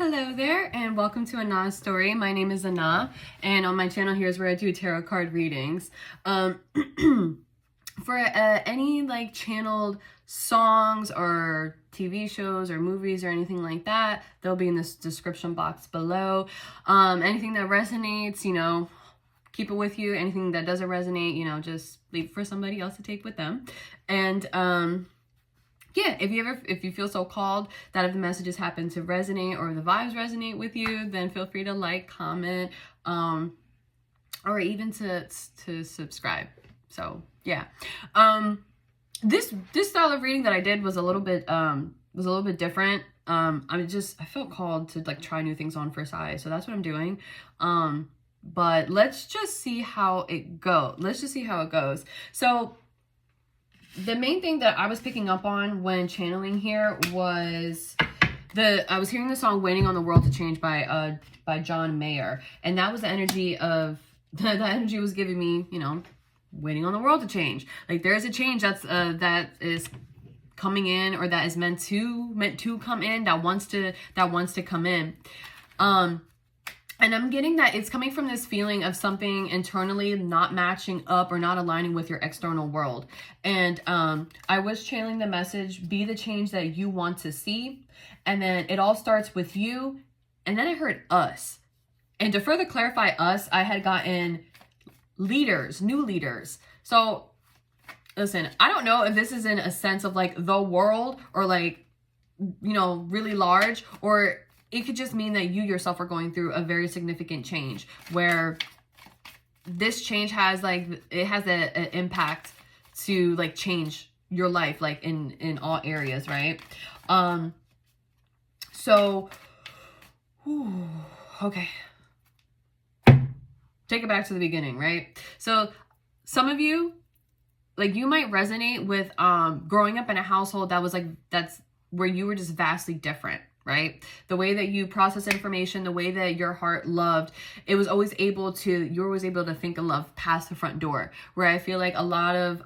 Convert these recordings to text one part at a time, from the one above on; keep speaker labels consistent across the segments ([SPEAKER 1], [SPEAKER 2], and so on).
[SPEAKER 1] Hello there, and welcome to Ana's story. My name is Ana, and on my channel here's where I do tarot card readings. For any like channeled songs or TV shows or movies or anything like that, they'll be in this description box below. Anything that resonates, keep it with you. Anything that doesn't resonate, just leave it for somebody else to take with them. And yeah, if you feel so called that if the messages happen to resonate or the vibes resonate with you, then feel free to like, comment, or even to subscribe. So yeah, this style of reading that I did was a little bit different. I felt called to like try new things on for Sai, so that's what I'm doing. But let's just see how it goes. So the main thing that I was picking up on when channeling here was I was hearing the song "Waiting on the World to Change" by John Mayer, and that was the energy of that energy was giving me, waiting on the world to change. Like there's a change that is coming in, or that is meant to come in, that wants to come in. And I'm getting that it's coming from this feeling of something internally not matching up or not aligning with your external world. And I was channeling the message, be the change that you want to see. And then it all starts with you. And then I heard us. And to further clarify us, I had gotten leaders, new leaders. So listen, I don't know if this is in a sense of like the world or like, really large, or it could just mean that you yourself are going through a very significant change where this change has an impact to like change your life, like in all areas, right? Okay. Take it back to the beginning, right? So some of you, like you might resonate with growing up in a household that's where you were just vastly different. Right? The way that you process information, the way that your heart loved, you were always able to think and love past the front door. Where I feel like a lot of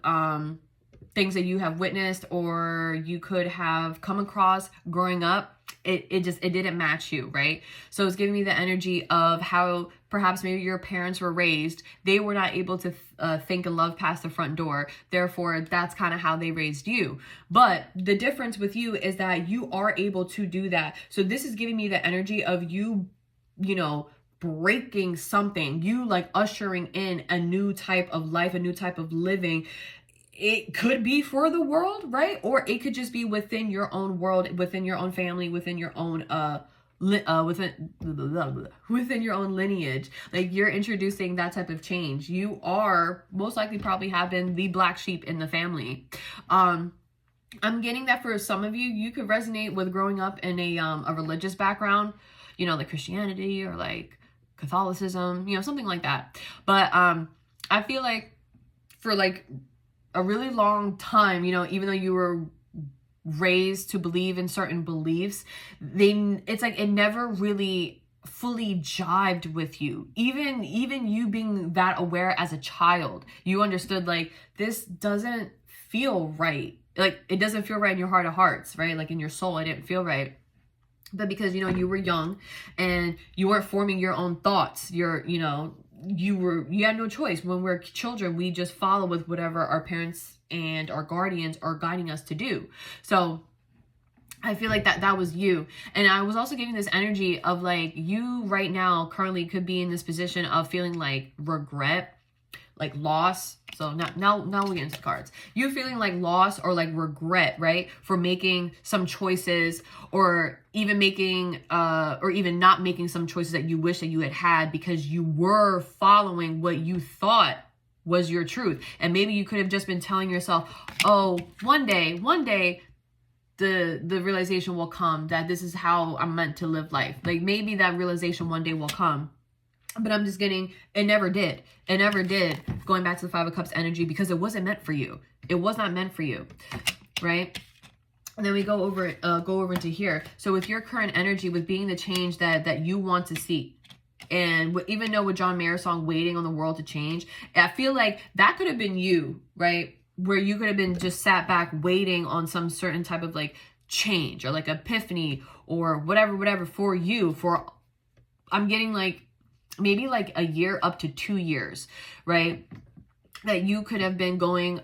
[SPEAKER 1] things that you have witnessed or you could have come across growing up, it didn't match you, right? So it's giving me the energy of how perhaps maybe your parents were raised. They were not able to think and love past the front door. Therefore, that's kind of how they raised you. But the difference with you is that you are able to do that. So this is giving me the energy of you, breaking something, you like ushering in a new type of life, a new type of living. It could be for the world, right? Or it could just be within your own world, within your own family, within your own within your own lineage. Like you're introducing that type of change. You are most likely probably have been the black sheep in the family. I'm getting that for some of you, you could resonate with growing up in a religious background, like Christianity or like Catholicism, something like that. But I feel like for like a really long time, even though you were raised to believe in certain beliefs, it's like it never really fully jived with you. Even you being that aware as a child, you understood like this doesn't feel right. Like it doesn't feel right in your heart of hearts, right? Like in your soul, it didn't feel right. But because you were young and you weren't forming your own thoughts, you had no choice. When we're children, we just follow with whatever our parents and our guardians are guiding us to do. So I feel like that was you. And I was also giving this energy of like you right now currently could be in this position of feeling like regret, like loss. So now we get into the cards. You feeling like loss or like regret, right? For making some choices or even making or even not making some choices that you wish that you had because you were following what you thought was your truth. And maybe you could have just been telling yourself, oh, one day the realization will come that this is how I'm meant to live life. Like maybe that realization one day will come. But I'm just getting, it never did. It never did. Going back to the Five of Cups energy, because it wasn't meant for you. It was not meant for you, right? And then we go over into here. So with your current energy, with being the change that you want to see, and even though with John Mayer's song, "Waiting on the World to Change," I feel like that could have been you, right? Where you could have been just sat back waiting on some certain type of like change or like epiphany or whatever for you. For I'm getting like maybe like a year up to 2 years, right? That you could have been going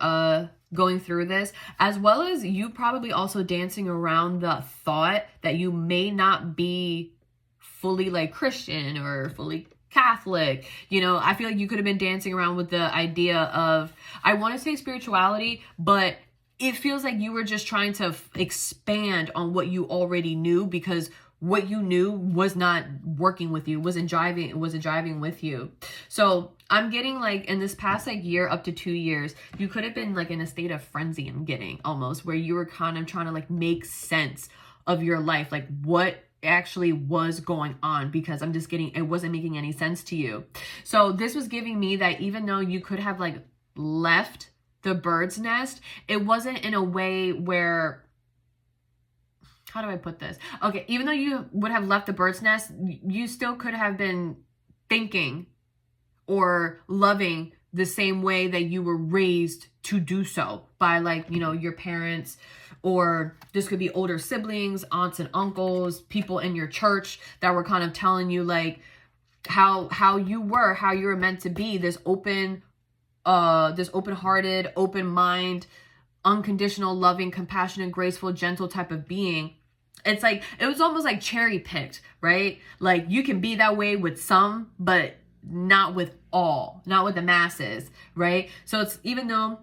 [SPEAKER 1] through this, as well as you probably also dancing around the thought that you may not be fully like Christian or fully Catholic. You know, I feel like you could have been dancing around with the idea of, I want to say spirituality, but it feels like you were just trying to expand on what you already knew, because what you knew was not working with you, wasn't driving with you. So I'm getting like in this past like year up to 2 years, you could have been like in a state of frenzy. I'm getting almost where you were kind of trying to like make sense of your life, like what actually was going on, because I'm just getting, it wasn't making any sense to you. So this was giving me that even though you could have like left the bird's nest, it wasn't in a way where, how do I put this? Okay, even though you would have left the bird's nest, you still could have been thinking or loving the same way that you were raised to do so by, like, you know, your parents, or this could be older siblings, aunts and uncles, people in your church that were kind of telling you like how you were meant to be, this open-hearted, open mind, unconditional, loving, compassionate, graceful, gentle type of being. It's like, it was almost like cherry picked, right? Like you can be that way with some, but not with all, not with the masses, right? So it's, even though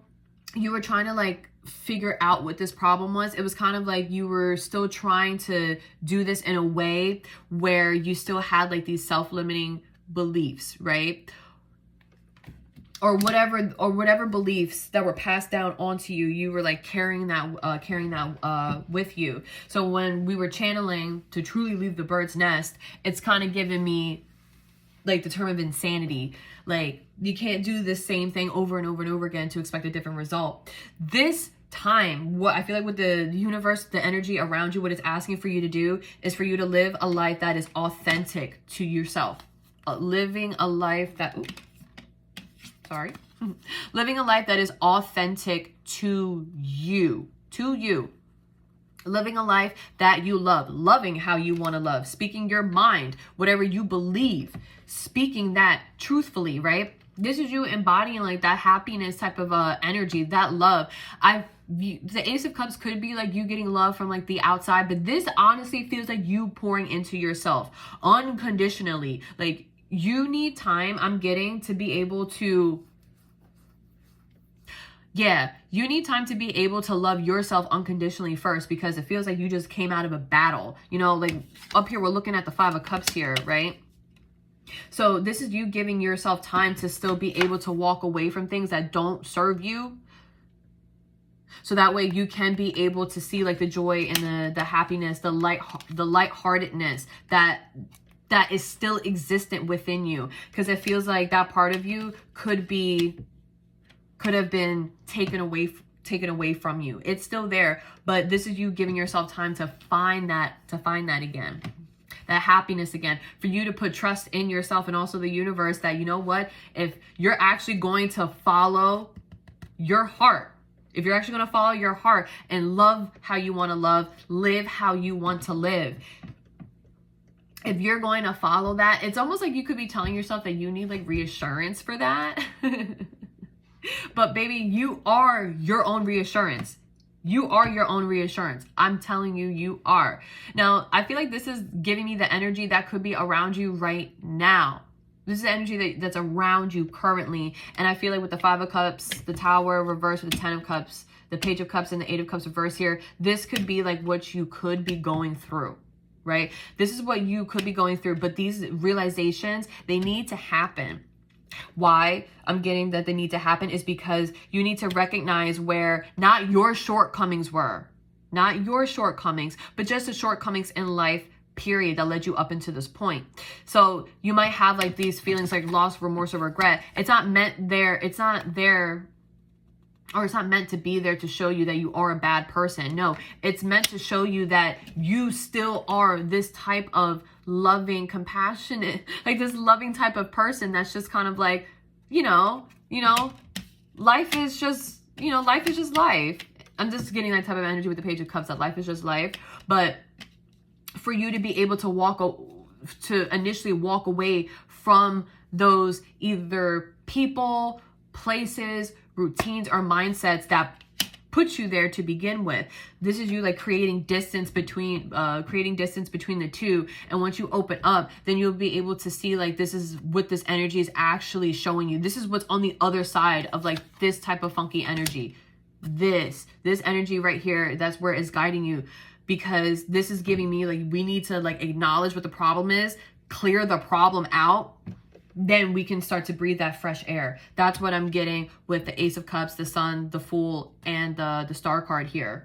[SPEAKER 1] you were trying to like figure out what this problem was, it was kind of like you were still trying to do this in a way where you still had like these self-limiting beliefs, right? Or whatever beliefs that were passed down onto you, you were like carrying that with you. So when we were channeling to truly leave the bird's nest, it's kind of given me like the term of insanity. Like you can't do the same thing over and over and over again to expect a different result. This time, what I feel like with the universe, the energy around you, what it's asking for you to do is for you to live a life that is authentic to yourself. Living a life that, living a life that is authentic to you, living a life that you love, loving how you want to love, speaking your mind, whatever you believe, speaking that truthfully, right? This is you embodying like that happiness type of energy, that love. The Ace of Cups could be like you getting love from like the outside, but this honestly feels like you pouring into yourself unconditionally. Like you need time, I'm getting, to be able to, you need time to be able to love yourself unconditionally first, because it feels like you just came out of a battle. You know, like up here, we're looking at the 5 of Cups here, right? So this is you giving yourself time to still be able to walk away from things that don't serve you. So that way you can be able to see like the joy and the happiness, the lightheartedness that is still existent within you. Because it feels like that part of you could have been taken away from you. It's still there, but this is you giving yourself time to find that again, that happiness again, for you to put trust in yourself and also the universe that, you know what, if you're actually going to follow your heart, if you're actually going to follow your heart and love how you want to love, live how you want to live, if you're going to follow that, it's almost like you could be telling yourself that you need like reassurance for that. But baby, you are your own reassurance. You are your own reassurance. I'm telling you, you are. Now, I feel like this is giving me the energy that could be around you right now. This is the energy that's around you currently. And I feel like with the 5 of Cups, the Tower reverse with the 10 of Cups, the Page of Cups and the 8 of Cups reverse here, this could be like what you could be going through, right? This is what you could be going through. But these realizations, they need to happen. Why I'm getting that they need to happen is because you need to recognize where not your shortcomings were, not your shortcomings, but just the shortcomings in life, period, that led you up into this point. So you might have like these feelings like loss, remorse, or regret. It's not meant there. It's not there, or it's not meant to be there to show you that you are a bad person. No, it's meant to show you that you still are this type of loving, compassionate, like this loving type of person that's just kind of like, you know, life is just life. I'm just getting that type of energy with the Page of Cups, that life is just life. But for you to be able to initially walk away from those either people, places, routines, or mindsets that put you there to begin with. This is you like creating distance between the two. And once you open up, then you'll be able to see like this is what this energy is actually showing you. This is what's on the other side of like this type of funky energy. This energy right here, that's where it's guiding you, because this is giving me like, we need to like acknowledge what the problem is, clear the problem out, then we can start to breathe that fresh air. That's what I'm getting with the Ace of Cups, the Sun, the Fool, and the Star card here.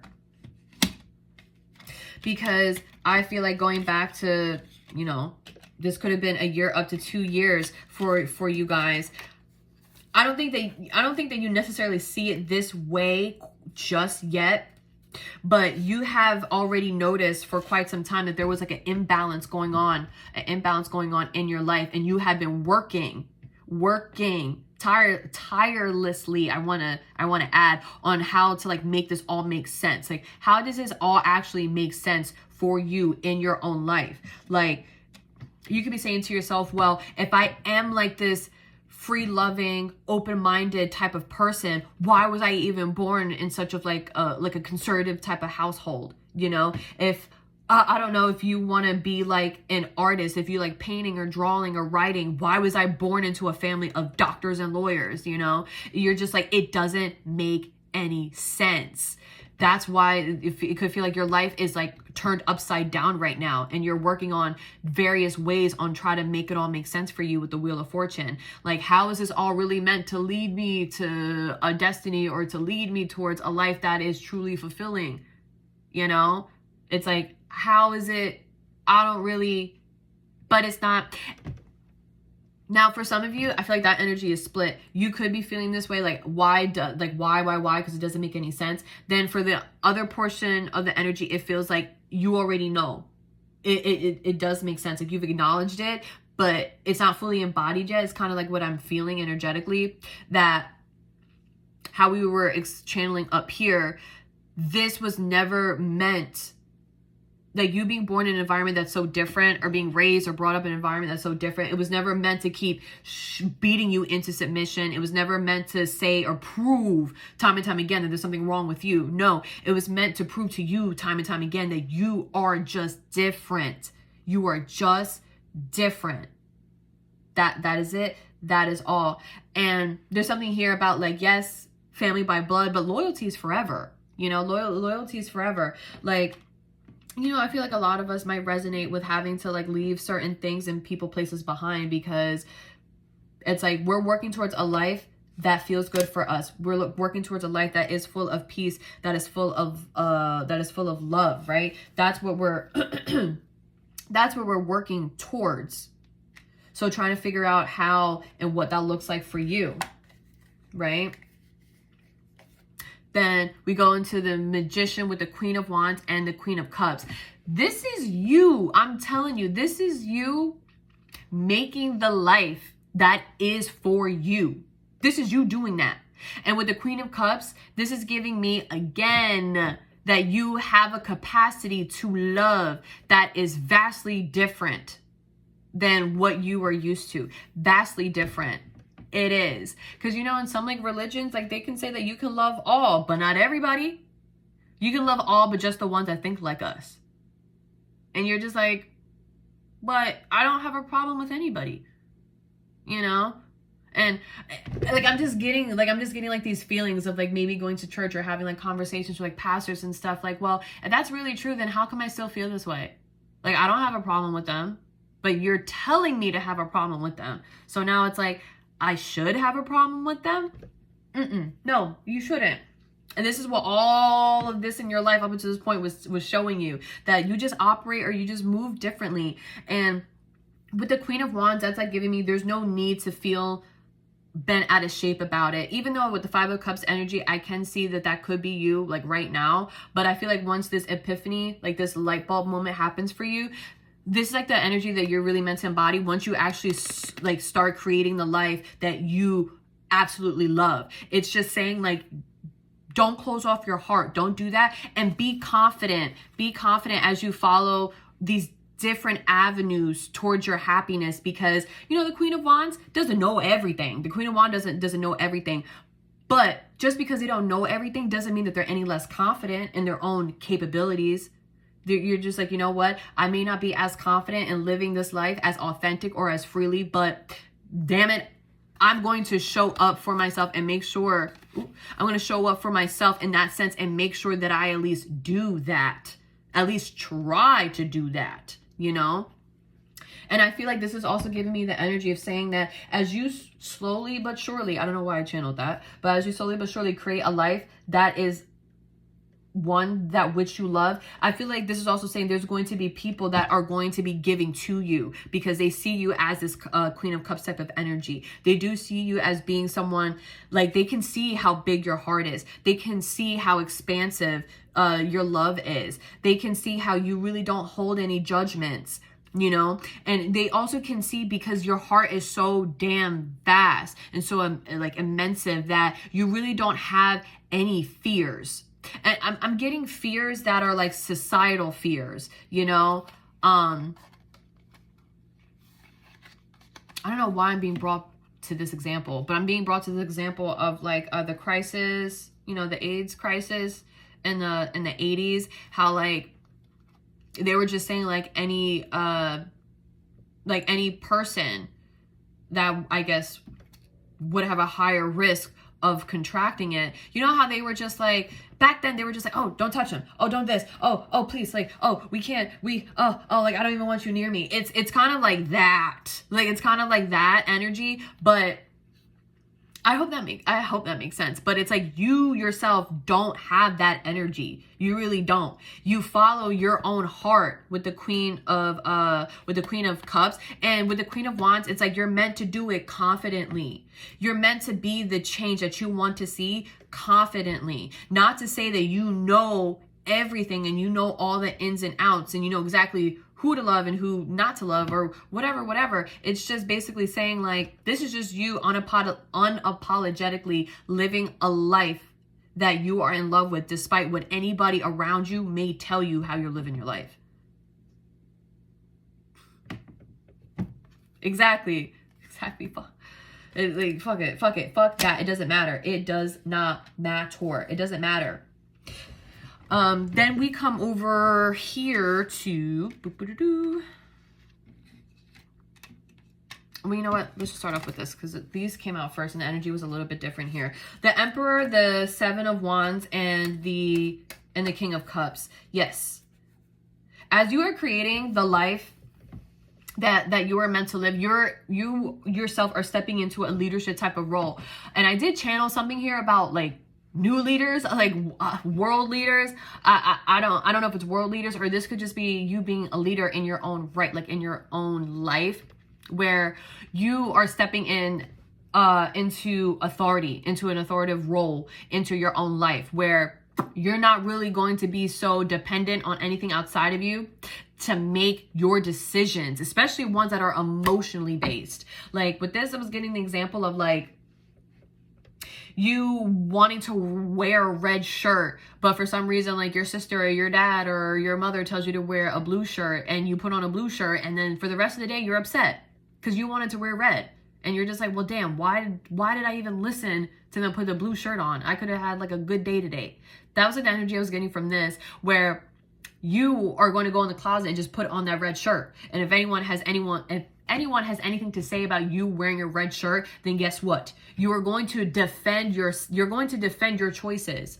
[SPEAKER 1] Because I feel like going back to, you know, this could have been a year up to 2 years for you guys. I don't think that you necessarily see it this way just yet, but you have already noticed for quite some time that there was like an imbalance going on in your life, and you have been working tirelessly, I want to add, on how to like make this all make sense. Like, how does this all actually make sense for you in your own life? Like, you could be saying to yourself, well, if I am like this free-loving, open-minded type of person, why was I even born in such of like a conservative type of household? You know, if I don't know, if you want to be like an artist, if you like painting or drawing or writing, why was I born into a family of doctors and lawyers? You know, you're just like, it doesn't make any sense. That's why it could feel like your life is like turned upside down right now, and you're working on various ways on trying to make it all make sense for you with the Wheel of Fortune. Like, how is this all really meant to lead me to a destiny, or to lead me towards a life that is truly fulfilling? You know, it's like, how is it? I don't really, but it's not. Now, for some of you, I feel like that energy is split. You could be feeling this way, like, why? Because it doesn't make any sense. Then for the other portion of the energy, it feels like you already know. It does make sense. Like, you've acknowledged it, but it's not fully embodied yet. It's kind of like what I'm feeling energetically, that how we were channeling up here, this was never meant, like you being born in an environment that's so different, or being raised or brought up in an environment that's so different. It was never meant to keep beating you into submission. It was never meant to say or prove time and time again that there's something wrong with you. No, it was meant to prove to you time and time again that you are just different. You are just different. That is it. That is all. And there's something here about like, yes, family by blood, but loyalty is forever. You know, loyalty is forever. Like, you know, I feel like a lot of us might resonate with having to like leave certain things and people, places behind, because it's like we're working towards a life that feels good for us. We're working towards a life that is full of peace, that is full of love, right? That's what we're that's what we're working towards. So trying to figure out how and what that looks like for you, right? Then we go into the Magician with the Queen of Wands and the Queen of Cups. This is you. I'm telling you, this is you making the life that is for you. This is you doing that. And with the Queen of Cups, this is giving me, again, that you have a capacity to love that is vastly different than what you are used to. Vastly different. It is. Because, you know, in some like religions, like they can say that you can love all, but not everybody. You can love all, but just the ones that think like us. And you're just like, but I don't have a problem with anybody, you know? And like, I'm just getting like these feelings of like maybe going to church or having like conversations with like pastors and stuff. Like, well, if that's really true, then how come I still feel this way? Like, I don't have a problem with them, but you're telling me to have a problem with them. So now it's like, I should have a problem with them? No, you shouldn't. And this is what all of this in your life up until this point was showing you, that you just operate or you just move differently. And with the Queen of Wands, that's like giving me, there's no need to feel bent out of shape about it. Even though with the Five of Cups energy, I can see that that could be you like right now. But I feel like once this epiphany, like this light bulb moment happens for you, this is like the energy that you're really meant to embody once you actually like start creating the life that you absolutely love. It's just saying like, Don't close off your heart. Don't do that. And be confident. Be confident as you follow these different avenues towards your happiness, because, you know, the Queen of Wands doesn't know everything. The Queen of Wands doesn't know everything. But just because they don't know everything doesn't mean that they're any less confident in their own capabilities. You're just like, you know what? I may not be as confident in living this life as authentic or as freely, but damn it, I'm going to show up for myself and make sure, I'm going to show up for myself in that sense and make sure that I at least do that. At least try to do that, you know? And I feel like this is also giving me the energy of saying that as you slowly but surely, I don't know why I channeled that, but as you slowly but surely create a life that is one that which you love, I feel like this is also saying there's going to be people that are going to be giving to you because they see you as this Queen of Cups type of energy. They do see you as being someone, like, they can see how big your heart is. They can see how expansive your love is. They can see how you really don't hold any judgments, you know? And they also can see, because your heart is so damn vast and so like immense, that you really don't have any fears. And I'm getting fears that are like societal fears, you know? I don't know why I'm being brought to this example, but I'm being brought to this example of like the crisis, you know, the AIDS crisis in the 80s, how like they were just saying like any person that I guess would have a higher risk of contracting it. You know how they were just like, back then they were just like, oh, don't touch him. Oh, don't this. Oh, please. Like, oh, we can't, like, I don't even want you near me. It's kind of like that. Like, it's kind of like that energy, but I hope that makes sense. But it's like you yourself don't have that energy. You really don't. You follow your own heart with the Queen of Cups, and with the Queen of Wands, it's like you're meant to do it confidently. You're meant to be the change that you want to see confidently. Not to say that you know everything and you know all the ins and outs and you know exactly who to love and who not to love or whatever. It's just basically saying like, this is just you unapologetically living a life that you are in love with, despite what anybody around you may tell you how you're living your life. Exactly. Fuck it. Fuck that. It doesn't matter. It does not matter. It doesn't matter. Then we come over here to, well, you know what? Let's just start off with this because these came out first and the energy was a little bit different here. The Emperor, the Seven of Wands, and the King of Cups. Yes. As you are creating the life that you are meant to live, you yourself are stepping into a leadership type of role. And I did channel something here about like new leaders, like world leaders. I don't know if it's world leaders or this could just be you being a leader in your own right, like in your own life, where you are stepping in into authority, into an authoritative role, into your own life, where you're not really going to be so dependent on anything outside of you to make your decisions, especially ones that are emotionally based. Like with this, I was getting the example of like you wanting to wear a red shirt, but for some reason like your sister or your dad or your mother tells you to wear a blue shirt, and you put on a blue shirt, and then for the rest of the day you're upset because you wanted to wear red, and you're just like, well damn, why did I even listen to them put the blue shirt on? I could have had like a good day today. That was like the energy I was getting from this, where you are going to go in the closet and just put on that red shirt, and if anyone has anything to say about you wearing a red shirt, then guess what? You're going to defend your choices.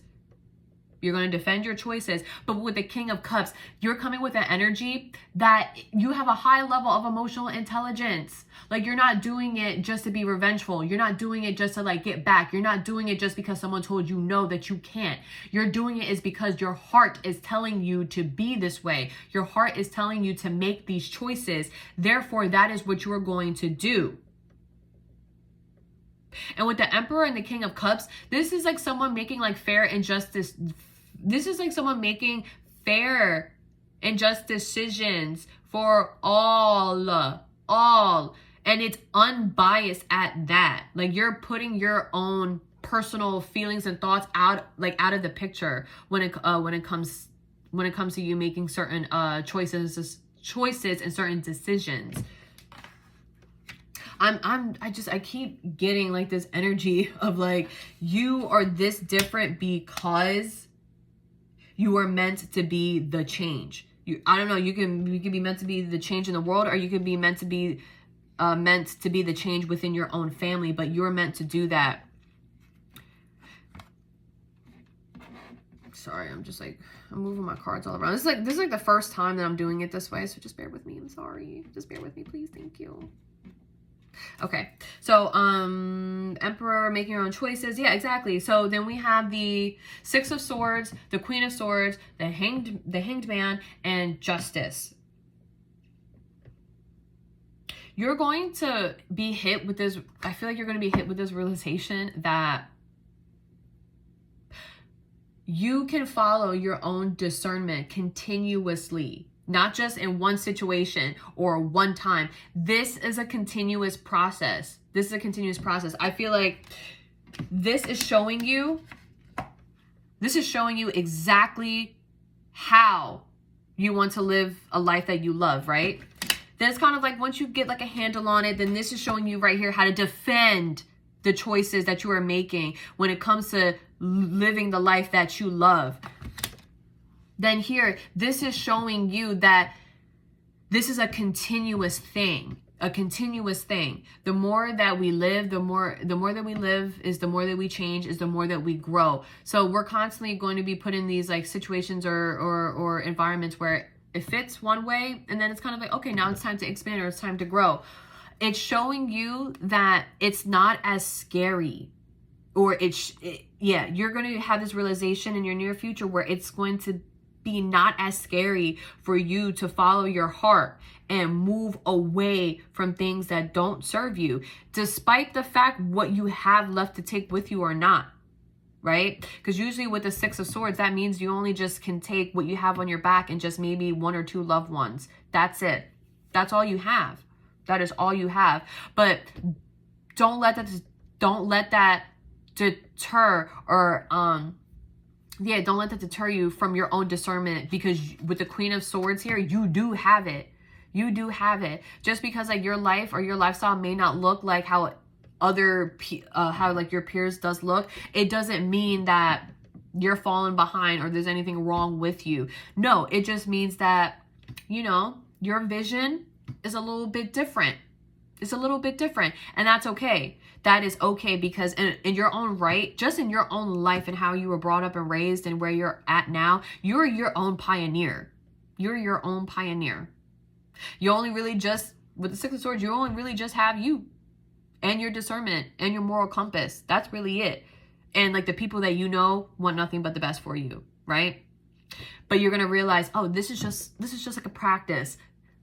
[SPEAKER 1] You're going to defend your choices. But with the King of Cups, you're coming with an energy that you have a high level of emotional intelligence. Like you're not doing it just to be revengeful. You're not doing it just to like get back. You're not doing it just because someone told you no, that you can't. You're doing it is because your heart is telling you to be this way. Your heart is telling you to make these choices. Therefore, that is what you are going to do. And with the Emperor and the King of Cups, this is like someone making like fair and justice. This is like someone making fair and just decisions for all. And it's unbiased at that. Like you're putting your own personal feelings and thoughts out of the picture when it comes to you making certain choices and certain decisions. I keep getting like this energy of like, you are this different because you are meant to be the change. I don't know, you can be meant to be the change in the world, or you can be meant to be the change within your own family, but you're meant to do that. Sorry, I'm moving my cards all around. This is like the first time that I'm doing it this way, so just bear with me. I'm sorry. Just bear with me, please. Thank you. Okay, so Emperor, making your own choices. Yeah, exactly. So then we have the Six of Swords, the Queen of Swords, the Hanged Man, and Justice. You're going to be hit with this. I feel like you're going to be hit with this realization that you can follow your own discernment continuously. Not just in one situation or one time. This is a continuous process. This is a continuous process. I feel like this is showing you exactly how you want to live a life that you love, right? Then it's kind of like once you get like a handle on it, then this is showing you right here how to defend the choices that you are making when it comes to living the life that you love. Then here, this is showing you that this is a continuous thing, The more that we live, the more that we live is the more that we change, is the more that we grow. So we're constantly going to be put in these like situations or environments where it fits one way, and then it's kind of like, okay, now it's time to expand, or it's time to grow. It's showing you that it's not as scary, or you're going to have this realization in your near future where it's going to be not as scary for you to follow your heart and move away from things that don't serve you, despite the fact what you have left to take with you or not, right? Because usually with the Six of Swords, that means you only just can take what you have on your back and just maybe one or two loved ones. That's it. That's all you have. That is all you have. But don't let that deter, or don't let that deter you from your own discernment, because with the Queen of Swords here, you do have it. You do have it. Just because like your life or your lifestyle may not look like how like your peers does look, it doesn't mean that you're falling behind or there's anything wrong with you. No, it just means that, you know, your vision is a little bit different. It's a little bit different, and that's okay. That is okay, because in your own right, just in your own life and how you were brought up and raised and where you're at now, you're your own pioneer. You're your own pioneer. You only really just, with the Six of Swords, you only really just have you and your discernment and your moral compass. That's really it. And like the people that you know want nothing but the best for you, right? But you're going to realize, oh, this is just like a practice.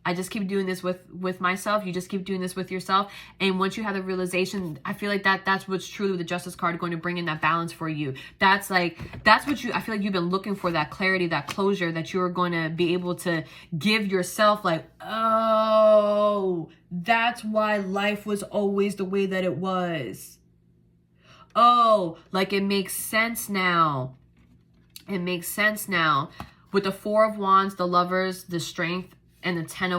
[SPEAKER 1] I just keep doing this with myself. You just keep doing this with yourself. And once you have the realization, I feel like that's what's truly the Justice card going to bring in that balance for you. That's what I feel like you've been looking for, that clarity, that closure, that you're going to be able to give yourself, like, oh, that's why life was always the way that it was. Oh, like it makes sense now. It makes sense now. With the Four of Wands, the Lovers, the Strength, and the Ten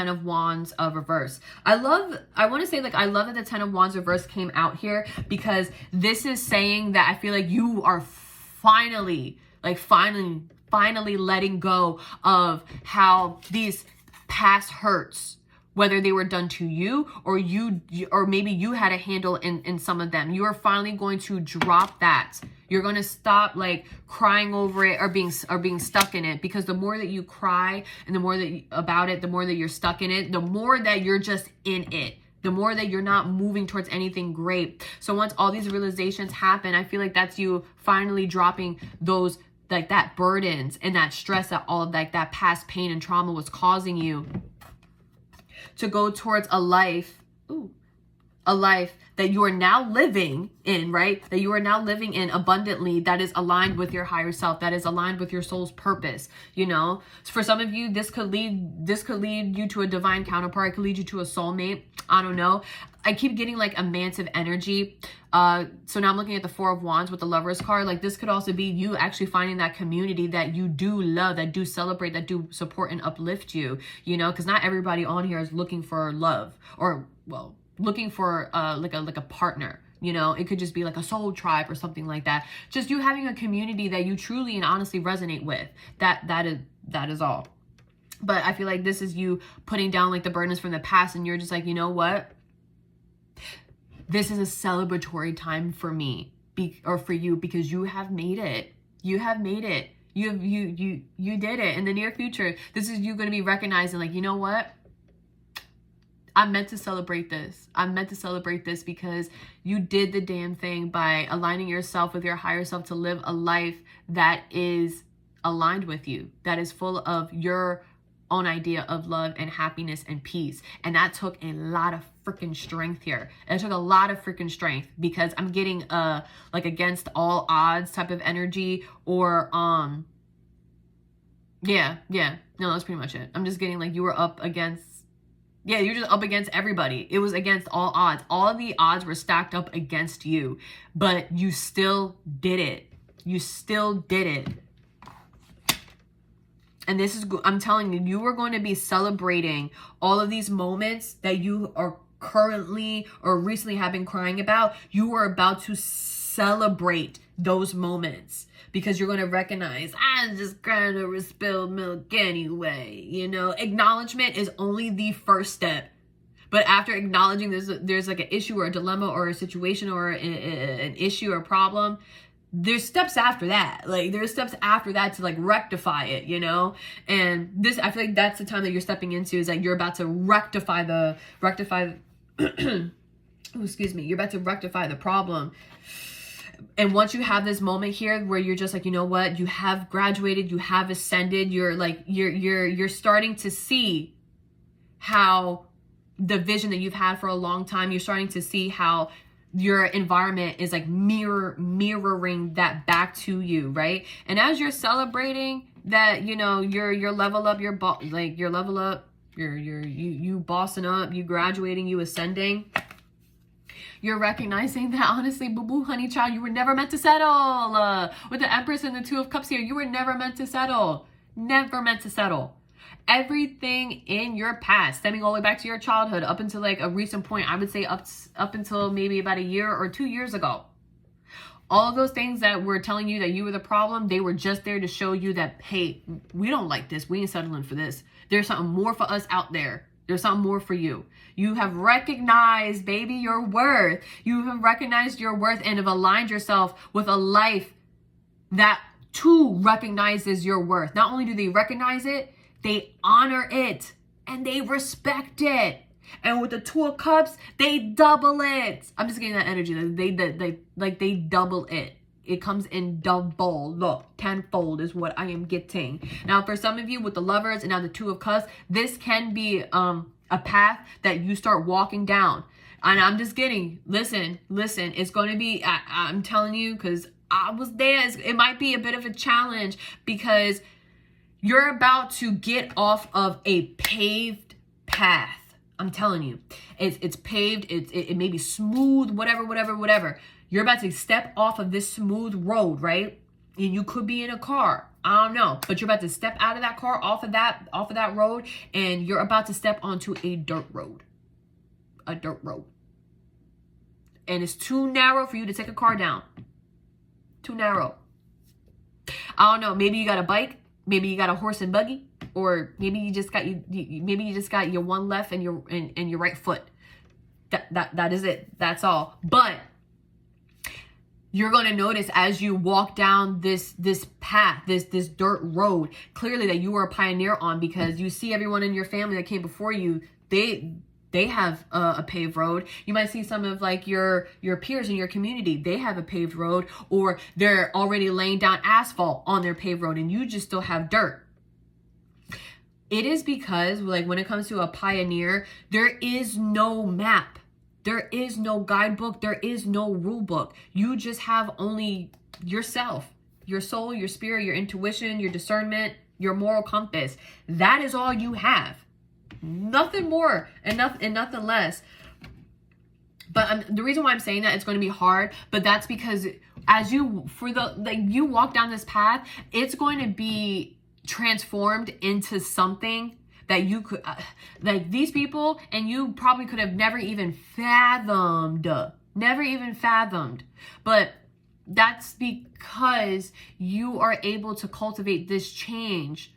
[SPEAKER 1] of Wands of reverse. I love that the Ten of Wands reverse came out here, because this is saying that I feel like you are finally letting go of how these past hurts, whether they were done to you or maybe you had a handle in some of them. You are finally going to drop that. You're going to stop like crying over it or being stuck in it, because the more that you cry and the more that the more that you're stuck in it, the more that you're just in it, the more that you're not moving towards anything great. So once all these realizations happen, I feel like that's you finally dropping those, like that burdens and that stress that all of that past pain and trauma was causing you, to go towards a life that you are now living in, right? That you are now living in abundantly, that is aligned with your higher self, that is aligned with your soul's purpose, you know? For some of you, this could lead you to a divine counterpart. It could lead you to a soulmate. I don't know. I keep getting like a massive energy. So now I'm looking at the Four of Wands with the Lovers card. Like this could also be you actually finding that community that you do love, that do celebrate, that do support and uplift you, you know, because not everybody on here is looking for love or, well, looking for like a partner. You know, it could just be like a soul tribe or something like that. Just you having a community that you truly and honestly resonate with. That is all. But I feel like this is you putting down like the burdens from the past, and you're just like, you know what? This is a celebratory time for me or for you, because you have made it. You have made it. You did it. In the near future, this is you going to be recognizing like, you know what? I'm meant to celebrate this. I'm meant to celebrate this because you did the damn thing by aligning yourself with your higher self to live a life that is aligned with you, that is full of your own idea of love and happiness and peace. And that took a lot of freaking strength here. It took a lot of freaking strength, because I'm getting like against all odds type of energy, or yeah, no, that's pretty much it. I'm just getting like you were up against, yeah, you're just up against everybody. It was against all odds. All of the odds were stacked up against you, but you still did it. You still did it. And this is, I'm telling you, you are going to be celebrating all of these moments that you are currently or recently have been crying about. You are about to celebrate those moments, because you're going to recognize, I'm just crying over spilled milk anyway. You know, acknowledgement is only the first step. But after acknowledging there's like an issue or a dilemma or a situation or an issue or problem, there's steps after that. Like there's steps after that to like rectify it, you know? And this, I feel like that's the time that you're stepping into, is that you're about to rectify excuse me, you're about to rectify the problem. And once you have this moment here where you're just like, you know what, you have graduated, you have ascended, you're like, you're starting to see how the vision that you've had for a long time, you're starting to see how your environment is like mirroring that back to you, right? And as you're celebrating that, you know, your level up, you bossing up, you graduating, you ascending, you're recognizing that honestly, boo-boo, honey child, you were never meant to settle. With the Empress and the Two of Cups here, you were never meant to settle. Never meant to settle. Everything in your past, stemming all the way back to your childhood, up until like a recent point, I would say up until maybe about a year or 2 years ago. All of those things that were telling you that you were the problem, they were just there to show you that, hey, we don't like this. We ain't settling for this. There's something more for us out there. There's something more for you. You have recognized, baby, your worth. You have recognized your worth and have aligned yourself with a life that too recognizes your worth. Not only do they recognize it, they honor it and they respect it. And with the Two of Cups, they double it. I'm just getting that energy. They double it. It comes in double. Look, tenfold is what I am getting. Now, for some of you with the Lovers and now the Two of Cups, this can be a path that you start walking down. And I'm just getting, listen, it's going to be, I'm telling you, because I was there. It might be a bit of a challenge, because you're about to get off of a paved path. I'm telling you, it's paved. It may be smooth, whatever. You're about to step off of this smooth road, right? And you could be in a car. I don't know, but you're about to step out of that car, off of that road, and you're about to step onto a dirt road. A dirt road. And it's too narrow for you to take a car down. Too narrow. I don't know. Maybe you got a bike. Maybe you got a horse and buggy, or maybe you just got your one left and your right foot. That is it. That's all. But you're going to notice as you walk down this path, this dirt road, clearly that you are a pioneer on, because you see everyone in your family that came before you, they have a paved road. You might see some of like your peers in your community. They have a paved road, or they're already laying down asphalt on their paved road and you just still have dirt. It is because like when it comes to a pioneer, there is no map. There is no guidebook. There is no rule book. You just have only yourself, your soul, your spirit, your intuition, your discernment, your moral compass. That is all you have. Nothing more and nothing less. But the reason why I'm saying that, it's going to be hard, but that's because as you you walk down this path, it's going to be transformed into something that you could, like these people, and you probably could have never even fathomed. But that's because you are able to cultivate this change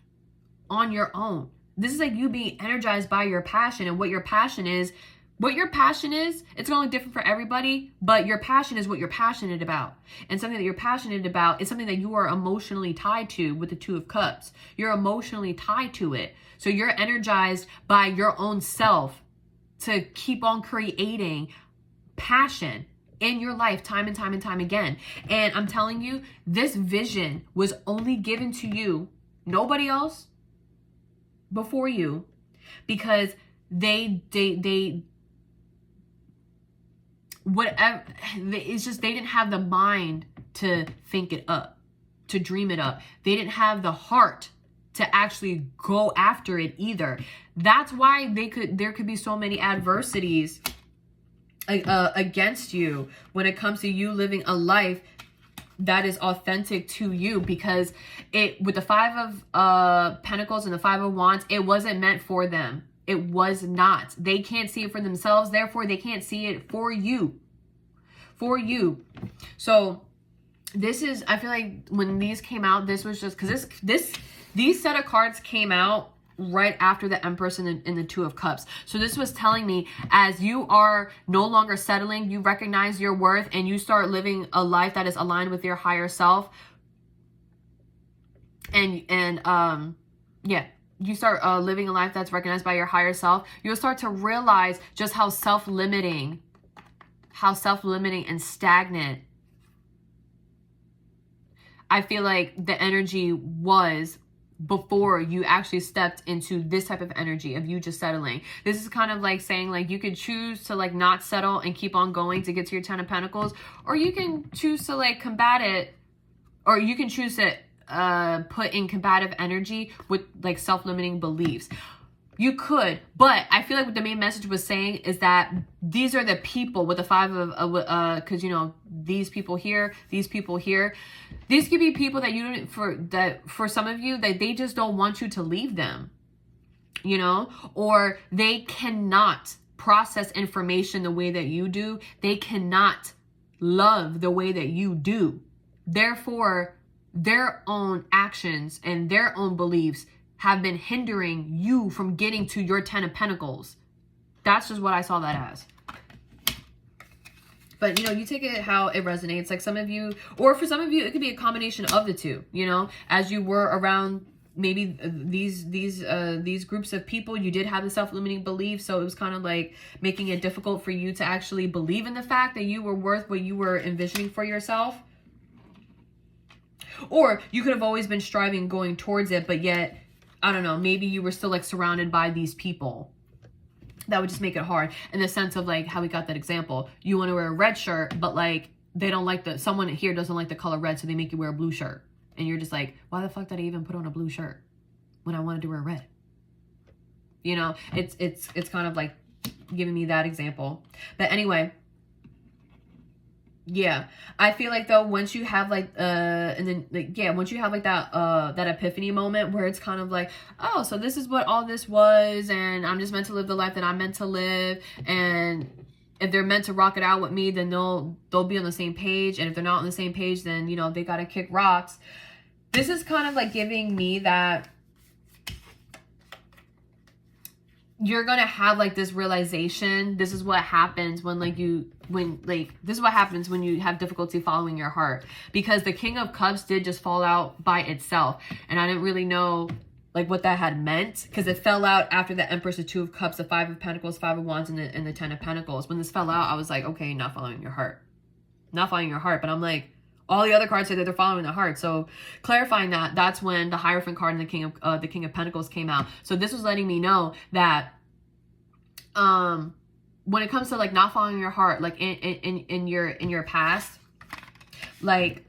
[SPEAKER 1] on your own. This is like you being energized by your passion, and what your passion is. What your passion is, it's going to look different for everybody, but your passion is what you're passionate about. And something that you're passionate about is something that you are emotionally tied to with the Two of Cups. You're emotionally tied to it. So you're energized by your own self to keep on creating passion in your life time and time and time again. And I'm telling you, this vision was only given to you, nobody else before you, because whatever, it's just they didn't have the mind to think it up, to dream it up. They didn't have the heart to actually go after it either. That's why there could be so many adversities against you when it comes to you living a life that is authentic to you, because with the Five of Pentacles and the Five of Wands, it wasn't meant for them. It was not. They can't see it for themselves. Therefore, they can't see it for you. So this is, I feel like when these came out, this was just because these set of cards came out right after the Empress and the Two of Cups. So this was telling me, as you are no longer settling, you recognize your worth and you start living a life that is aligned with your higher self. You start living a life that's recognized by your higher self, you'll start to realize just how self-limiting and stagnant I feel like the energy was before you actually stepped into this type of energy of you just settling. This is kind of like saying, like, you could choose to like not settle and keep on going to get to your Ten of Pentacles, or you can choose to like combat it, or you can choose to put in combative energy with like self-limiting beliefs. You could, but I feel like what the main message was saying is that these are the people with the Five of, because you know, these people here, these could be people that for some of you, that they just don't want you to leave them, you know, or they cannot process information the way that you do. They cannot love the way that you do. Therefore, their own actions and their own beliefs have been hindering you from getting to your Ten of Pentacles. That's just what I saw that as. But, you know, you take it how it resonates. Like some of you, or for some of you, it could be a combination of the two, you know, as you were around maybe these groups of people, you did have the self-limiting beliefs. So it was kind of like making it difficult for you to actually believe in the fact that you were worth what you were envisioning for yourself. Or you could have always been striving, going towards it, but yet, I don't know, maybe you were still like surrounded by these people. That would just make it hard, in the sense of like how we got that example. You want to wear a red shirt, but like they don't like someone here doesn't like the color red, so they make you wear a blue shirt. And you're just like, why the fuck did I even put on a blue shirt when I wanted to wear red? You know, it's kind of like giving me that example. But anyway, yeah, I feel like though, once you have like and then like, yeah, once you have like that epiphany moment where it's kind of like, oh, so this is what all this was, and I'm just meant to live the life that I'm meant to live, and if they're meant to rock it out with me, then they'll be on the same page, and if they're not on the same page, then, you know, they gotta kick rocks. This is kind of like giving me that you're gonna have like this realization. This is what happens when this is what happens when you have difficulty following your heart, because the King of Cups did just fall out by itself, and I didn't really know like what that had meant, because it fell out after the Empress, the Two of Cups, the Five of Pentacles, Five of Wands, and the Ten of Pentacles. When this fell out, I was like, okay, not following your heart, but I'm like, all the other cards say that they're following the heart. So clarifying that, that's when the Hierophant card and the King of Pentacles came out. So this was letting me know that when it comes to like not following your heart, like in your past, like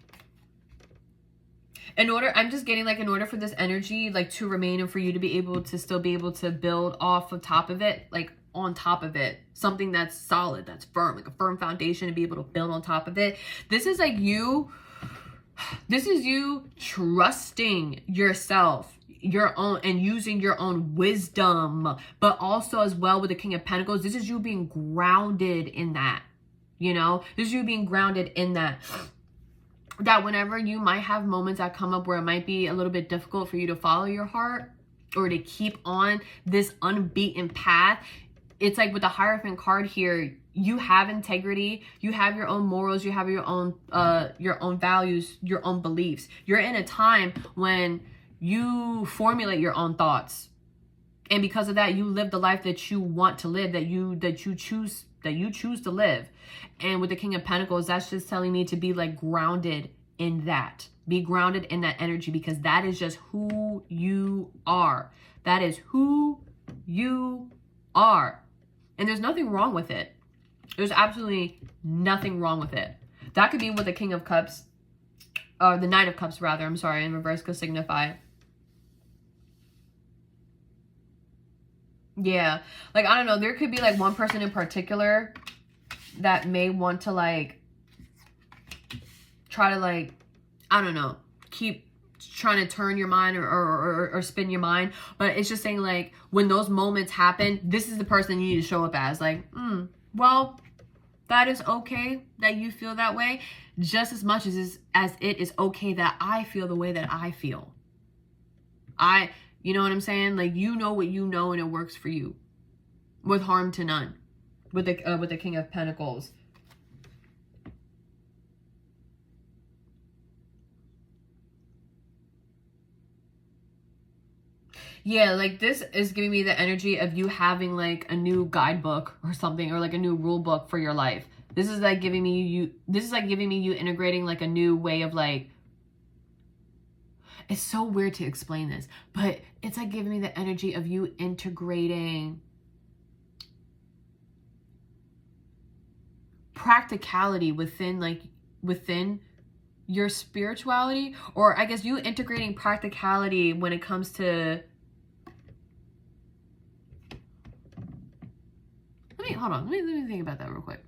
[SPEAKER 1] I'm just getting like in order for this energy like to remain and for you to be able to still be able to build off of top of it, like on top of it, something that's solid, that's firm, like a firm foundation to be able to build on top of it. This is like you, this is you trusting yourself, your own, and using your own wisdom, but also as well with the King of Pentacles, this is you being grounded in that, you know, this is you being grounded in that whenever you might have moments that come up where it might be a little bit difficult for you to follow your heart or to keep on this unbeaten path, it's like with the Hierophant card here, you have integrity, you have your own morals, you have your own values, your own beliefs. You're in a time when you formulate your own thoughts, and because of that, you live the life that you want to live, that you choose to live. And with the King of Pentacles, that's just telling me to be like grounded in that. Be grounded in that energy, because that is just who you are. That is who you are. And there's nothing wrong with it. There's absolutely nothing wrong with it. That could be with the King of Cups, or the Knight of Cups rather, I'm sorry, in reverse could signify. Yeah, like, I don't know, there could be like one person in particular that may want to like try to like, I don't know, keep trying to turn your mind or spin your mind. But it's just saying like when those moments happen, this is the person you need to show up as like, well, that is okay that you feel that way, just as much as it is okay that I feel the way that I feel. You know what I'm saying? Like, you know what you know, and it works for you with harm to none. With the King of Pentacles. Yeah, like this is giving me the energy of you having like a new guidebook or something, or like a new rule book for your life. This is like giving me you integrating like a new way of like, it's so weird to explain this, but it's like giving me the energy of you integrating practicality within your spirituality, or I guess you integrating practicality when it comes to, hold on, let me think about that real quick.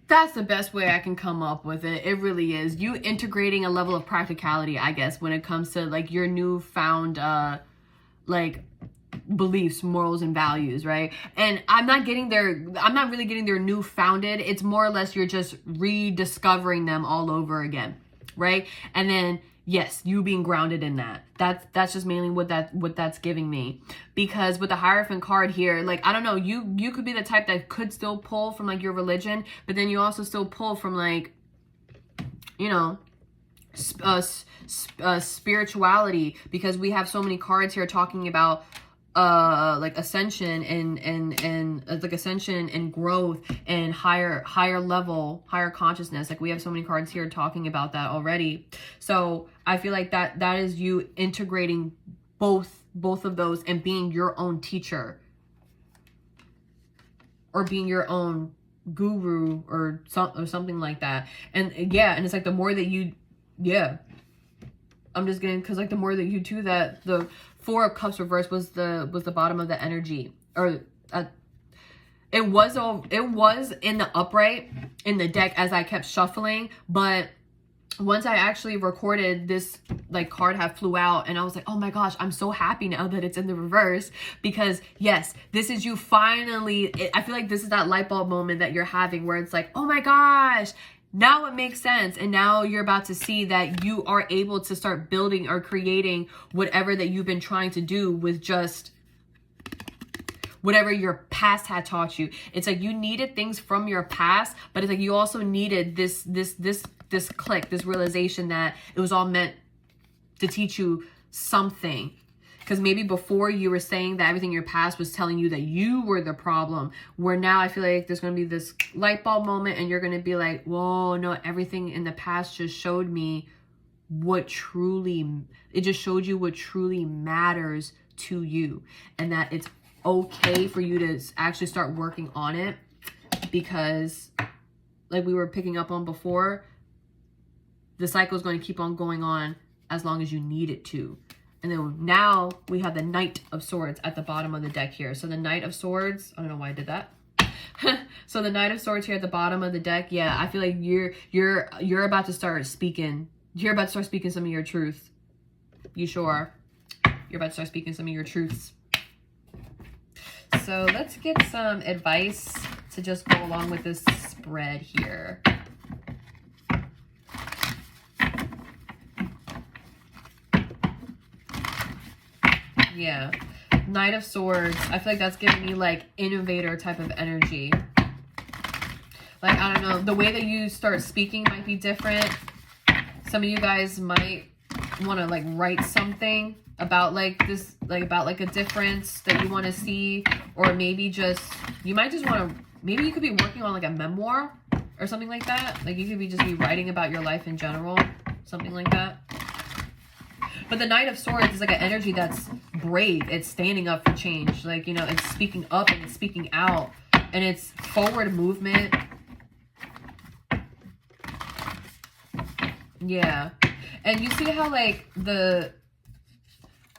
[SPEAKER 1] That's the best way I can come up with it. It really is. You integrating a level of practicality, I guess, when it comes to like your newfound like beliefs, morals, and values, right? And I'm not really getting their new founded. It's more or less you're just rediscovering them all over again, right? And then yes, you being grounded in that. That's just mainly what that's giving me. Because with the Hierophant card here, like, I don't know, you could be the type that could still pull from like your religion, but then you also still pull from like, you know, spirituality, because we have so many cards here talking about like ascension and like ascension and growth and higher level, higher consciousness. Like, we have so many cards here talking about that already. So I feel like that is you integrating both of those and being your own teacher, or being your own guru or something like that. And yeah, and it's like the more that you, yeah, I'm just getting, because like the more that you do that, the Four of Cups reverse was the bottom of the energy, or it was in the upright in the deck as I kept shuffling, but once I actually recorded this, like, card had flew out, and I was like, oh my gosh, I'm so happy now that it's in the reverse, because yes, this is you finally, I feel like this is that light bulb moment that you're having where it's like, oh my gosh, now it makes sense. And now you're about to see that you are able to start building or creating whatever that you've been trying to do with just whatever your past had taught you. It's like you needed things from your past, but it's like you also needed this click, this realization that it was all meant to teach you something. Because maybe before you were saying that everything in your past was telling you that you were the problem, where now I feel like there's going to be this light bulb moment and you're going to be like, whoa, no, everything in the past just showed me it just showed you what truly matters to you, and that it's okay for you to actually start working on it, because like we were picking up on before, the cycle is going to keep on going on as long as you need it to. And then now we have the Knight of Swords at the bottom of the deck here. So the Knight of Swords, I don't know why I did that. So the Knight of Swords here at the bottom of the deck, yeah, I feel like you're about to start speaking. You're about to start speaking some of your truth. You sure are. You're about to start speaking some of your truths. So let's get some advice to just go along with this spread here. Yeah, Knight of Swords. I feel like that's giving me like innovator type of energy. Like, I don't know, the way that you start speaking might be different. Some of you guys might want to like write something about like this, like about like a difference that you want to see, or maybe just, you might just want to, maybe you could be working on like a memoir or something like that. Like you could be just be writing about your life in general, something like that. But the Knight of Swords is like an energy that's brave. It's standing up for change. Like, you know, it's speaking up and it's speaking out. And it's forward movement. Yeah. And you see how like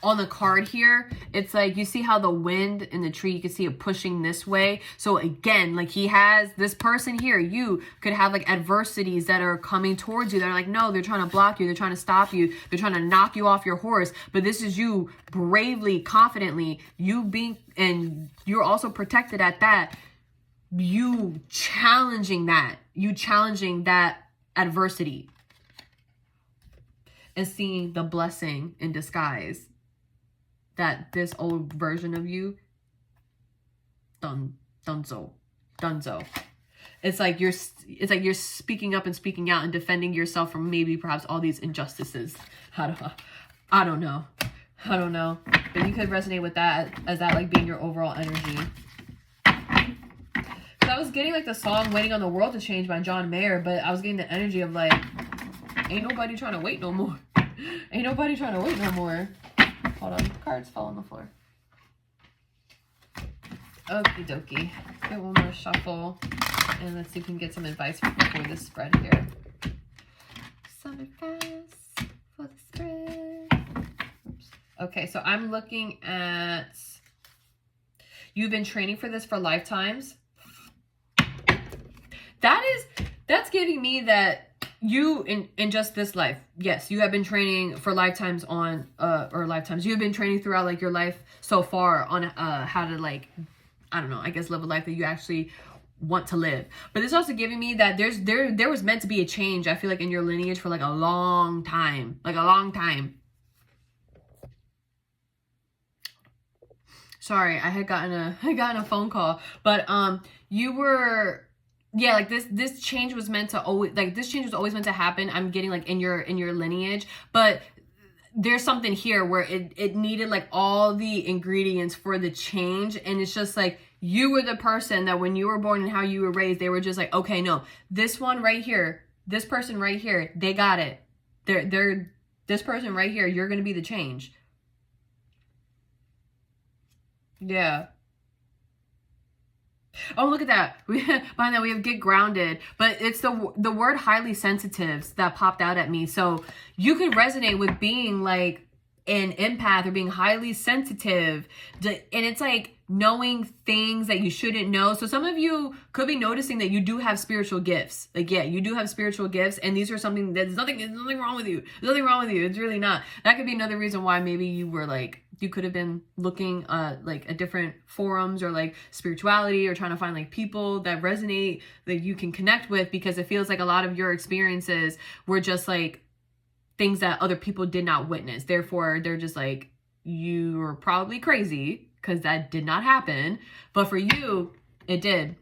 [SPEAKER 1] on the card here, it's like, you see how the wind in the tree, you can see it pushing this way. So again, like he has this person here, you could have like adversities that are coming towards you. They're like, no, they're trying to block you. They're trying to stop you. They're trying to knock you off your horse. But this is you bravely, confidently, you being, and you're also protected at that. You challenging that adversity and seeing the blessing in disguise that this old version of you dunzo. It's like you're speaking up and speaking out and defending yourself from maybe perhaps all these injustices. I don't know, but you could resonate with that as that like being your overall energy. Because I was getting like the song "Waiting on the World to Change" by John Mayer, but I was getting the energy of like, ain't nobody trying to wait no more. Ain't nobody trying to wait no more. Hold on, cards fell on the floor. Okie dokie. Get one more shuffle. And let's see if we can get some advice for this spread here. Some advice for the spread. Oops. Okay, so I'm looking at, you've been training for this for lifetimes. That's giving me that you in just this life, yes, you have been training for lifetimes on or lifetimes. You've been training throughout like your life so far on how to like, I don't know, I guess live a life that you actually want to live. But it's also giving me that there was meant to be a change, I feel like, in your lineage for like a long time. Like a long time. Sorry, I had gotten a phone call. But you were, yeah, like this change was meant to always, like this change was always meant to happen. I'm getting like in your lineage, but there's something here where it needed like all the ingredients for the change. And it's just like, you were the person that when you were born and how you were raised, they were just like, okay, no, this one right here, this person right here, they got it. They're this person right here, you're going to be the change. Yeah. Oh, look at that. Behind that, we have get grounded. But it's the word highly sensitives that popped out at me. So you could resonate with being like an empath or being highly sensitive. And it's like knowing things that you shouldn't know. So some of you could be noticing that you do have spiritual gifts. Like, yeah, you do have spiritual gifts. And these are something there's nothing wrong with you. There's nothing wrong with you. It's really not. That could be another reason why maybe you were like, you could have been looking like at different forums or like spirituality, or trying to find like people that resonate that you can connect with, because it feels like a lot of your experiences were just like things that other people did not witness. Therefore, they're just like, you were probably crazy because that did not happen. But for you, it did.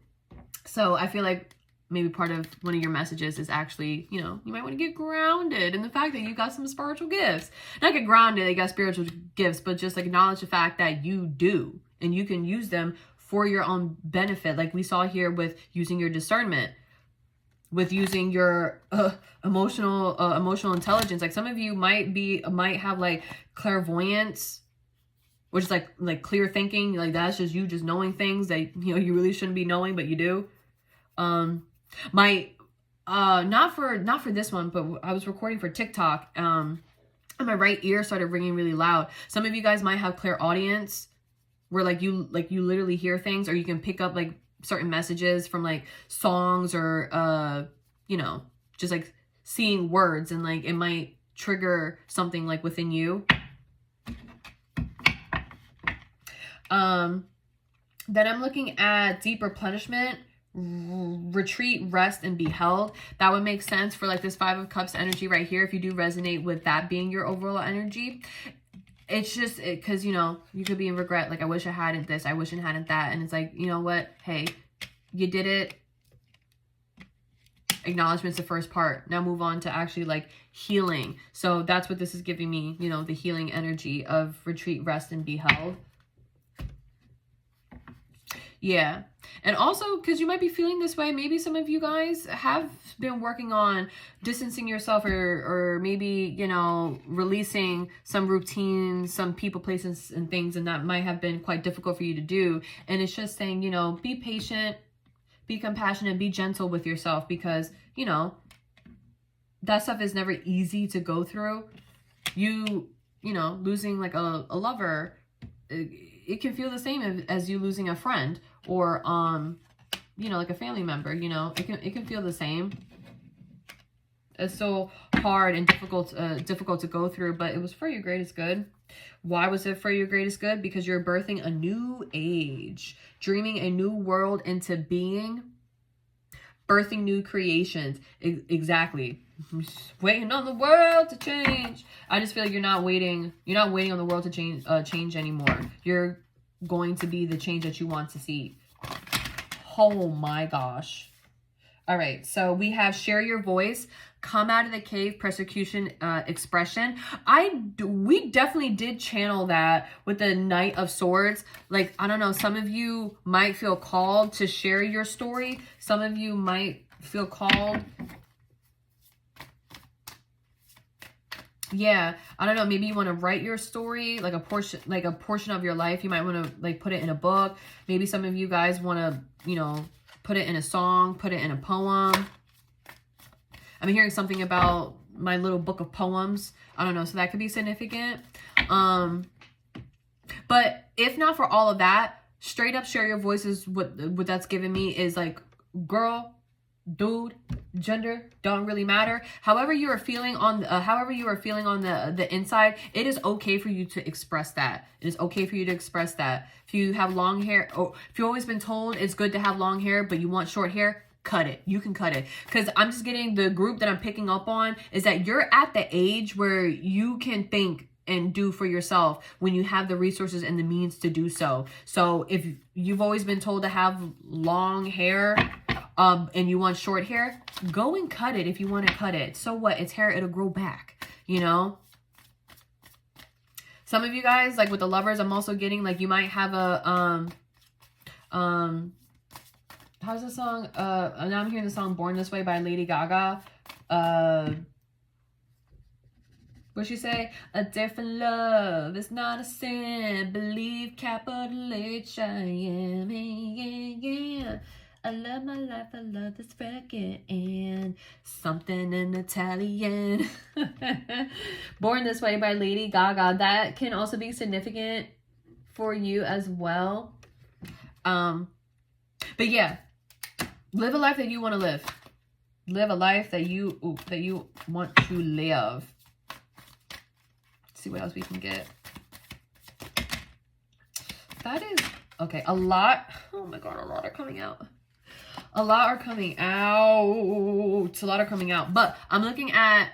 [SPEAKER 1] So I feel like maybe part of one of your messages is actually, you know, you might want to get grounded in the fact that you got some spiritual gifts. Not get grounded, you got spiritual gifts, but just acknowledge the fact that you do, and you can use them for your own benefit. Like we saw here with using your discernment, with using your emotional intelligence. Like some of you might have like clairvoyance which is like clear thinking. Like that's just you just knowing things that, you know, you really shouldn't be knowing, but you do. Not for this one, but I was recording for TikTok, and my right ear started ringing really loud. Some of you guys might have clairaudience, where like you literally hear things, or you can pick up like certain messages from like songs, or you know, just like seeing words, and like it might trigger something like within you. Then I'm looking at deep replenishment, retreat, rest, and be held. That would make sense for like this 5 of Cups energy right here, if you do resonate with that being your overall energy. It's just because, you know, you could be in regret, like I wish I hadn't this, I wish I hadn't that, and it's like, you know what, hey, you did it. Acknowledgement's the first part. Now move on to actually like healing. So that's what this is giving me, you know, the healing energy of retreat, rest, and be held. Yeah. And also, because you might be feeling this way, maybe some of you guys have been working on distancing yourself, or maybe, you know, releasing some routines, some people, places, and things, and that might have been quite difficult for you to do. And it's just saying, you know, be patient, be compassionate, be gentle with yourself, because, you know, that stuff is never easy to go through. You know, losing like a lover, it can feel the same as you losing a friend, or you know, like a family member. You know, it can feel the same. It's so hard and difficult to go through, but it was for your greatest good. Why was it for your greatest good? Because you're birthing a new age, dreaming a new world into being, birthing new creations. Exactly. Waiting on the world to change. I just feel like you're not waiting on the world to change anymore. You're going to be the change that you want to see. Oh my gosh. All right, so we have share your voice, come out of the cave, persecution, expression. We definitely did channel that with the Knight of Swords. Like, I don't know, some of you might feel called to share your story. Some of you might feel called. Yeah, I don't know, maybe you want to write your story, like a portion of your life. You might want to like put it in a book. Maybe some of you guys want to, you know, put it in a song, put it in a poem. I'm hearing something about my little book of poems. I don't know, so that could be significant. But if not for all of that, straight up share your voice is what that's giving me, is like, girl, dude, gender don't really matter. However you are feeling on the inside, it is okay for you to express that. It is okay for you to express that. If you have long hair, or if you've always been told it's good to have long hair but you want short hair, cut it. You can cut it. Because I'm just getting the group that I'm picking up on is that you're at the age where you can think and do for yourself when you have the resources and the means to do so. So if you've always been told to have long hair, and you want short hair, go and cut it if you want to cut it. So what? It's hair. It'll grow back, you know? Some of you guys, like with the lovers, I'm also getting like you might have a, how's the song? Now I'm hearing the song Born This Way by Lady Gaga. What'd she say? A different love is not a sin. Believe, capital H, I am. Yeah. I love my life, I love this record, and something in Italian. Born This Way by Lady Gaga. That can also be significant for you as well. But yeah, live a life that you want to live. Live a life that you want to live. Let's see what else we can get. That is okay. A lot. Oh my god, a lot are coming out. A lot are coming out. But I'm looking at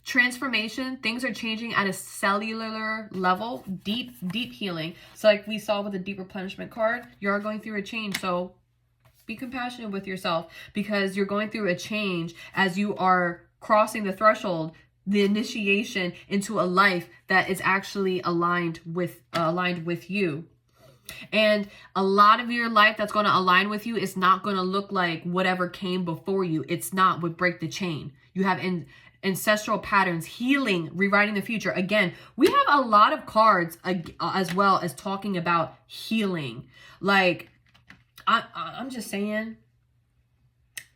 [SPEAKER 1] transformation. Things are changing at a cellular level. Deep healing. So like we saw with the deep replenishment card, you are going through a change. So be compassionate with yourself, because you're going through a change as you are crossing the threshold, the initiation into a life that is actually aligned with you. And a lot of your life that's going to align with you is not going to look like whatever came before you. It's not what break the chain. You have ancestral patterns, healing, rewriting the future. Again, we have a lot of cards as well as talking about healing. Like, I'm just saying,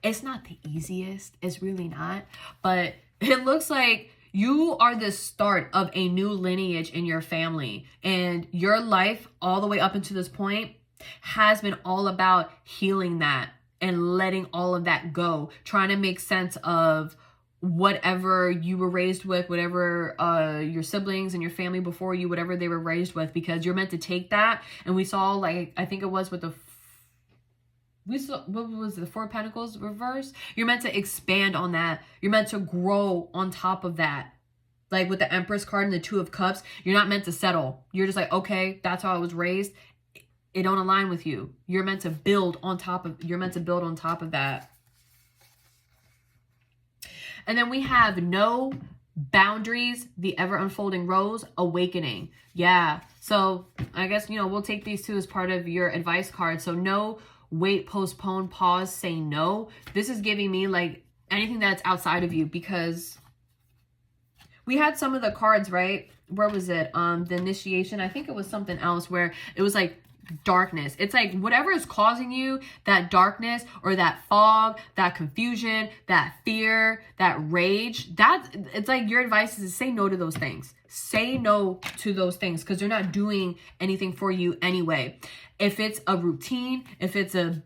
[SPEAKER 1] it's not the easiest. It's really not. But it looks like you are the start of a new lineage in your family. And your life all the way up until this point has been all about healing that and letting all of that go. Trying to make sense of whatever you were raised with, whatever your siblings and your family before you, whatever they were raised with, because you're meant to take that. And we saw, like, I think it was with what was the Four of Pentacles reverse? You're meant to expand on that. You're meant to grow on top of that. Like with the Empress card and the Two of Cups, you're not meant to settle. You're just like, okay, that's how I was raised. It don't align with you. You're meant to build on top of that. And then we have no boundaries, the ever unfolding rose, awakening. Yeah. So I guess, we'll take these two as part of your advice card. So no, wait, postpone, pause, say no. This is giving me like anything that's outside of you, because we had some of the cards, right? Where was it? The initiation. I think it was something else where it was like darkness. It's like whatever is causing you that darkness or that fog, that confusion, that fear, that rage, it's like your advice is to say no to those things. Say no to those things because they're not doing anything for you anyway. If it's a routine, if it's a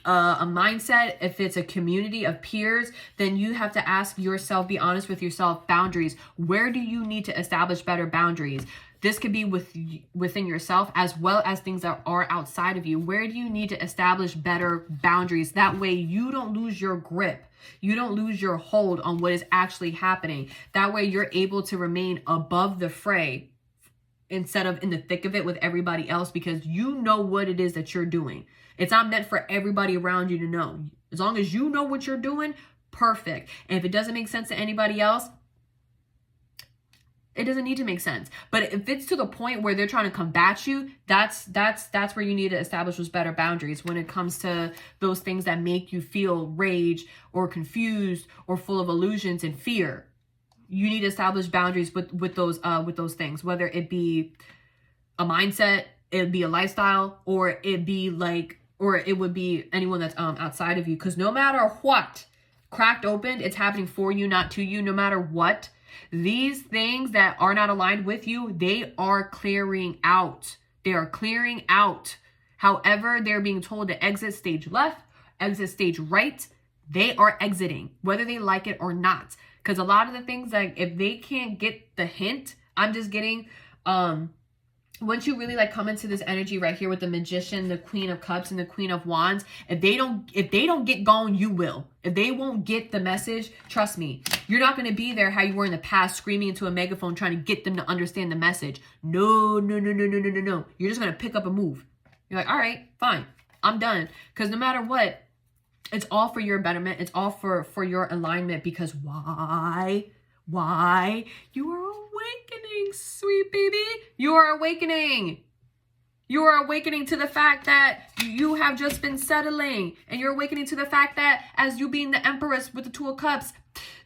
[SPEAKER 1] mindset, if it's a community of peers, then you have to ask yourself, be honest with yourself, boundaries. Where do you need to establish better boundaries? This could be within yourself as well as things that are outside of you. Where do you need to establish better boundaries? That way you don't lose your grip. You don't lose your hold on what is actually happening. That way you're able to remain above the fray instead of in the thick of it with everybody else, because you know what it is that you're doing. It's not meant for everybody around you to know. As long as you know what you're doing, perfect. And if it doesn't make sense to anybody else, it doesn't need to make sense. But if it's to the point where they're trying to combat you, that's where you need to establish those better boundaries when it comes to those things that make you feel rage or confused or full of illusions and fear. You need to establish boundaries with those things, whether it be a mindset, it be a lifestyle, or it be like, or it would be anyone that's outside of you. Because no matter what, cracked open, it's happening for you, not to you. No matter what, these things that are not aligned with you, they are clearing out. They are clearing out. However, they're being told to exit stage left, exit stage right. They are exiting, whether they like it or not. Because a lot of the things, like if they can't get the hint, I'm just getting, once you really like come into this energy right here with the Magician, the Queen of Cups, and the Queen of Wands, if they don't get going, you will. If they won't get the message, trust me, you're not going to be there how you were in the past, screaming into a megaphone trying to get them to understand the message. No. You're just going to pick up and move. You're like, all right, fine, I'm done. Because no matter what, it's all for your betterment. It's all for your alignment. Because why? You are awakening, sweet baby. You are awakening. You are awakening to the fact that you have just been settling. And you're awakening to the fact that as you being the Empress with the Two of Cups,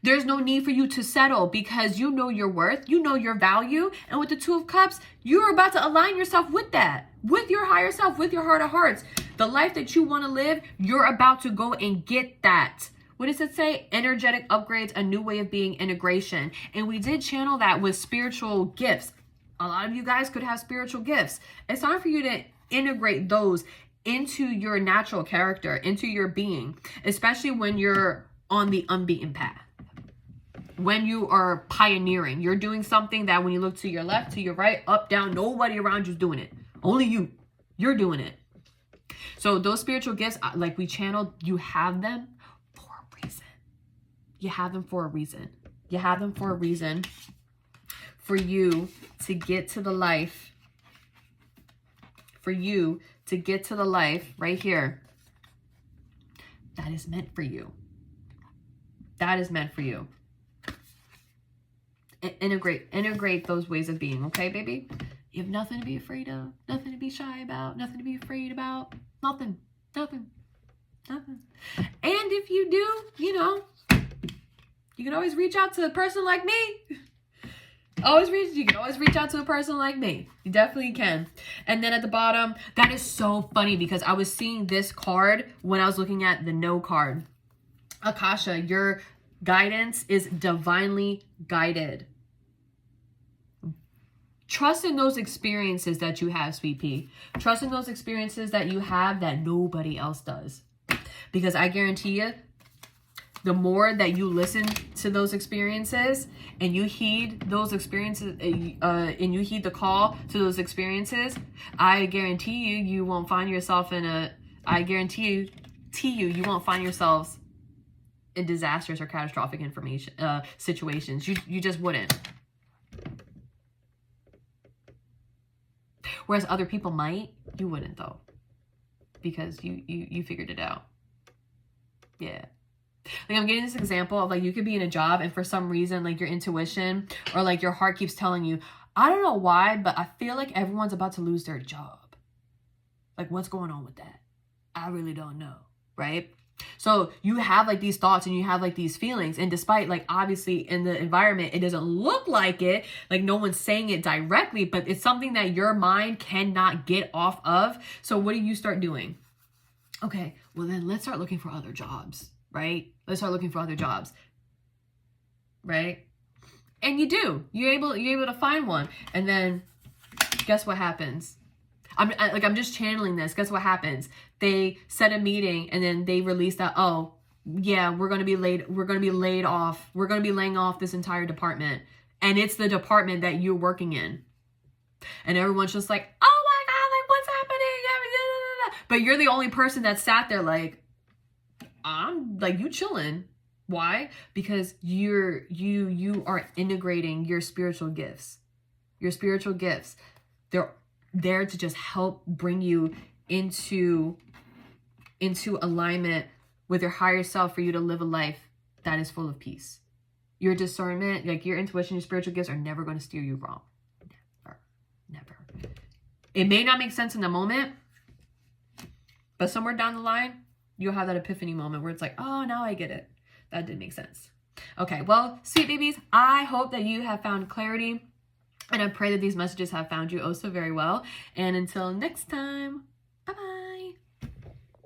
[SPEAKER 1] there's no need for you to settle because you know your worth. You know your value. And with the Two of Cups, you're about to align yourself with that. With your higher self, with your heart of hearts. The life that you want to live, you're about to go and get that. What does it say? Energetic upgrades, a new way of being, integration. And we did channel that with spiritual gifts. A lot of you guys could have spiritual gifts. It's time for you to integrate those into your natural character, into your being, especially when you're on the unbeaten path. When you are pioneering, you're doing something that when you look to your left, to your right, up, down, nobody around you's doing it. Only you. You're doing it. So those spiritual gifts, like we channeled, you have them for a reason. You have them for a reason. You have them for a reason for you to get to the life. For you to get to the life right here that is meant for you. That is meant for you. Integrate those ways of being, okay, baby? You have nothing to be afraid of, nothing to be shy about, nothing to be afraid about, nothing. And if you do, You can always reach out to a person like me. You can always reach out to a person like me. You definitely can. And then at the bottom, that is so funny because I was seeing this card when I was looking at the no card. Akasha, your guidance is divinely guided. Trust in those experiences that you have, sweet pea. Trust in those experiences that you have that nobody else does. Because I guarantee you, the more that you listen to those experiences and you heed those experiences and you heed the call to those experiences, I guarantee you, you won't find yourself in you won't find yourselves in disastrous or catastrophic situations. You just wouldn't. Whereas other people might, you wouldn't though. Because you figured it out. Yeah. Like I'm getting this example of like you could be in a job and for some reason like your intuition or like your heart keeps telling you, I don't know why, but I feel like everyone's about to lose their job. Like what's going on with that? I really don't know, right? So you have like these thoughts and you have like these feelings, and despite like obviously in the environment it doesn't look like it, like no one's saying it directly, but it's something that your mind cannot get off of. So what do you start doing? Okay, well then let's start looking for other jobs. Right? Let's start looking for other jobs. Right? And you do. You're able to find one. And then guess what happens? I'm just channeling this. Guess what happens? They set a meeting and then they release that, oh, yeah, we're going to be laid off. We're going to be laying off this entire department. And it's the department that you're working in. And everyone's just like, oh my God, like what's happening? But you're the only person that sat there like, I'm like, you chilling. Why? Because you are integrating your spiritual gifts. Your spiritual gifts. They're there to just help bring you into alignment with your higher self for you to live a life that is full of peace. Your discernment, like your intuition, your spiritual gifts are never going to steer you wrong. Never. It may not make sense in the moment, but somewhere down the line, you'll have that epiphany moment where it's like, oh, now I get it. That did make sense. Okay, well, sweet babies, I hope that you have found clarity, and I pray that these messages have found you oh so very well. And until next time.